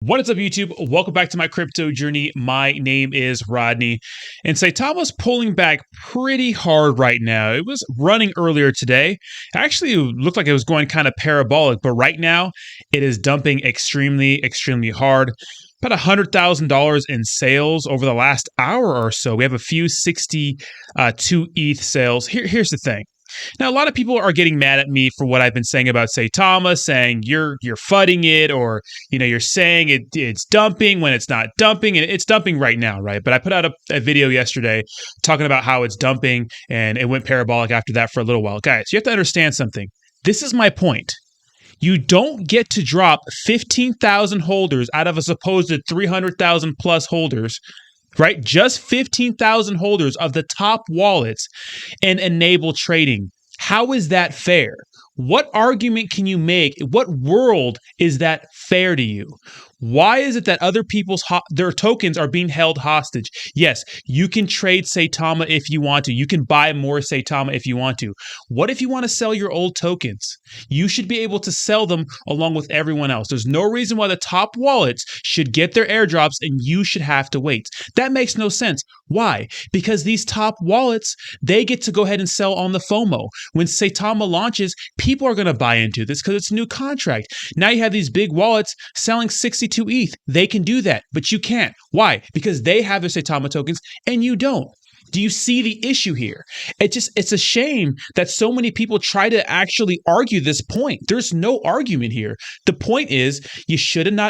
What is up, YouTube? Welcome back to my crypto journey. My name is Rodney, and Saitama's pulling back pretty hard right now. It was running earlier today. Actually, it looked like it was going kind of parabolic, but right now it is dumping extremely hard. About $100,000 in sales over the last hour or so. We have a few 62 ETH sales. Here's the thing. Now, a lot of people are getting mad at me for what I've been saying about Saitama, saying you're fudding it, or you're saying it's dumping when it's not dumping, and it's dumping right now, right? But I put out a video yesterday talking about how it's dumping, and it went parabolic after that for a little while. Guys, you have to understand something. This is my point. You don't get to drop 15,000 holders out of a supposed 300,000 plus holders, right? Just 15,000 holders of the top wallets and enable trading. How is that fair? What argument can you make? What world is that fair to you? Why is it that other people's their tokens are being held hostage? Yes, you can trade Saitama if you want to. You can buy more Saitama if you want to. What if you want to sell your old tokens? You should be able to sell them along with everyone else. There's no reason why the top wallets should get their airdrops and you should have to wait. That makes no sense. Why? Because these top wallets, they get to go ahead and sell on the FOMO. When Saitama launches, people are going to buy into this because it's a new contract. Now you have these big wallets selling 62 ETH. They can do that, but you can't. Why? Because they have their Saitama tokens and you don't. Do you see the issue here? It's a shame that so many people try to actually argue this point. There's no argument here. The point is you shouldn't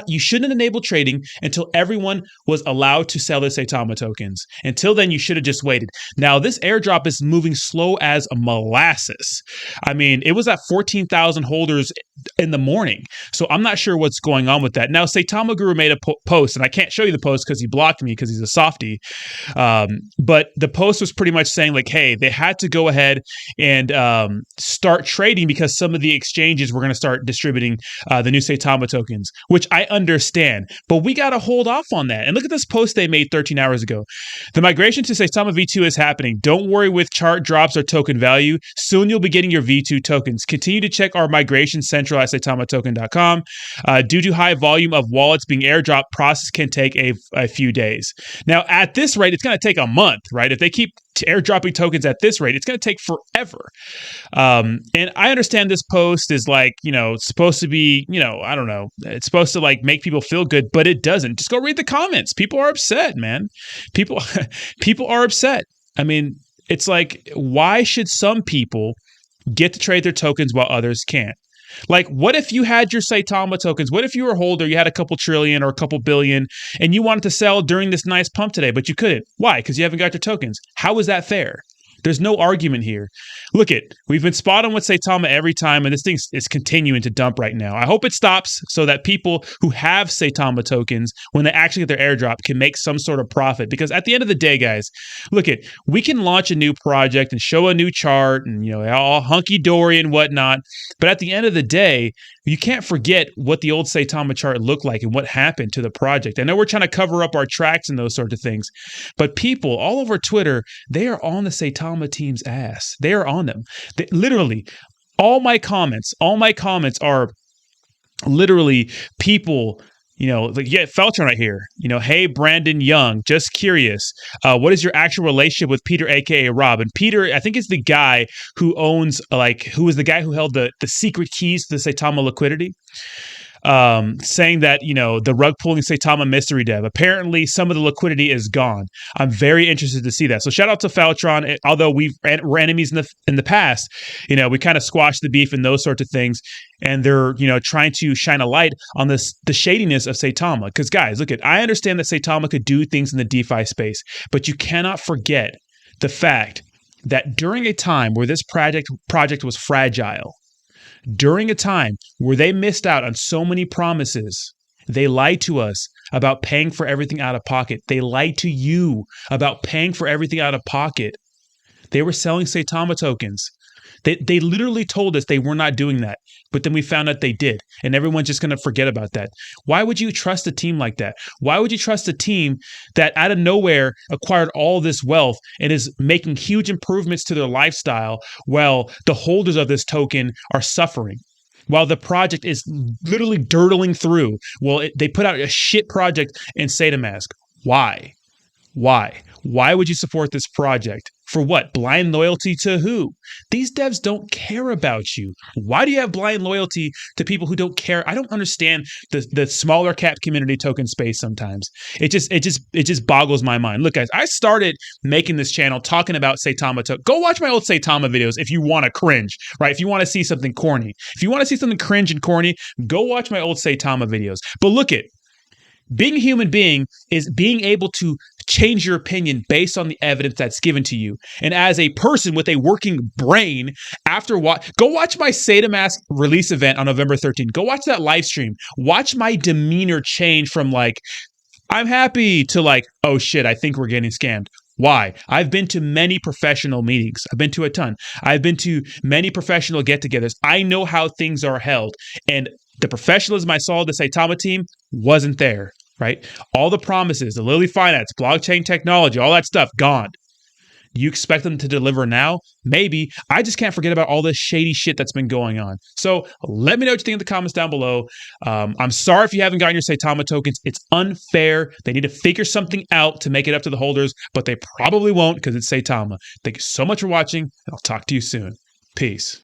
enable trading until everyone was allowed to sell their Saitama tokens. Until then, you should have just waited. Now, this airdrop is moving slow as molasses. I mean, it was at 14,000 holders in the morning. So I'm not sure what's going on with that. Now, Saitama Guru made a post, and I can't show you the post because he blocked me because he's a softie. But the post was pretty much saying like, hey, they had to go ahead and start trading because some of the exchanges were going to start distributing the new Saitama tokens, which I understand. But we got to hold off on that. And look at this post they made 13 hours ago. The migration to Saitama V2 is happening. Don't worry with chart drops or token value. Soon you'll be getting your V2 tokens. Continue to check our migration central at saitamatoken.com. Due to high volume of wallets being airdropped, process can take a few days. Now, at this rate, it's going to take a month, right? If they keep airdropping tokens at this rate, it's going to take forever. And I understand this post is like, supposed to be, I don't know, it's supposed to like make people feel good, but it doesn't. Just go read the comments. People are upset, man. People are upset. I mean, it's like, why should some people get to trade their tokens while others can't? Like, what if you had your Saitama tokens? What if you were a holder, you had a couple trillion or a couple billion, and you wanted to sell during this nice pump today, but you couldn't? Why? Because you haven't got your tokens. How is that fair? There's no argument here. Look we've been spot on with Saitama every time, and this thing is continuing to dump right now. I hope it stops so that people who have Saitama tokens, when they actually get their airdrop, can make some sort of profit. Because at the end of the day, guys, we can launch a new project and show a new chart and, all hunky-dory and whatnot. But at the end of the day, you can't forget what the old Saitama chart looked like and what happened to the project. I know we're trying to cover up our tracks and those sorts of things, but people all over Twitter, they are on the Saitama team's ass. They are on them. Literally, all my comments are literally people, Feltron right here. Hey, Brandon Young, just curious. What is your actual relationship with Peter, aka Rob? And Peter, I think, is the guy who owns, who was the guy who held the secret keys to the Saitama liquidity. Saying that, the rug pulling Saitama mystery dev. Apparently, some of the liquidity is gone. I'm very interested to see that. So shout out to Feltron. Although we're enemies in the past, we kind of squashed the beef and those sorts of things. And they're, trying to shine a light on the shadiness of Saitama. Because guys, I understand that Saitama could do things in the DeFi space, but you cannot forget the fact that during a time where this project was fragile, during a time where they missed out on so many promises, they lied to us about paying for everything out of pocket. They lied to you about paying for everything out of pocket. They were selling Saitama tokens. They literally told us they were not doing that, but then we found out they did, and everyone's just going to forget about that. Why would you trust a team like that? Why would you trust a team that out of nowhere acquired all this wealth and is making huge improvements to their lifestyle while the holders of this token are suffering? while the project is literally dirtling through. Well, they put out a shit project in Saitamask. Why? Why? Why would you support this project? For what? Blind loyalty to who? These devs don't care about you. Why do you have blind loyalty to people who don't care? I don't understand the smaller cap community token space sometimes. It just boggles my mind. Look, guys, I started making this channel talking about Saitama. Go watch my old Saitama videos if you want to cringe, right? If you want to see something corny. If you want to see something cringe and corny, go watch my old Saitama videos. But look it. Being a human being is being able to change your opinion based on the evidence that's given to you. And as a person with a working brain, go watch my Saitamask release event on November 13th. Go watch that live stream. Watch my demeanor change from like, I'm happy to like, oh shit, I think we're getting scammed. Why? I've been to many professional meetings. I've been to a ton. I've been to many professional get-togethers. I know how things are held. And the professionalism I saw the Saitama team wasn't there, right? All the promises, the Lily Finance, blockchain technology, all that stuff, gone. You expect them to deliver now? Maybe. I just can't forget about all this shady shit that's been going on. So let me know what you think in the comments down below. I'm sorry if you haven't gotten your Saitama tokens. It's unfair. They need to figure something out to make it up to the holders, but they probably won't because it's Saitama. Thank you so much for watching, and I'll talk to you soon. Peace.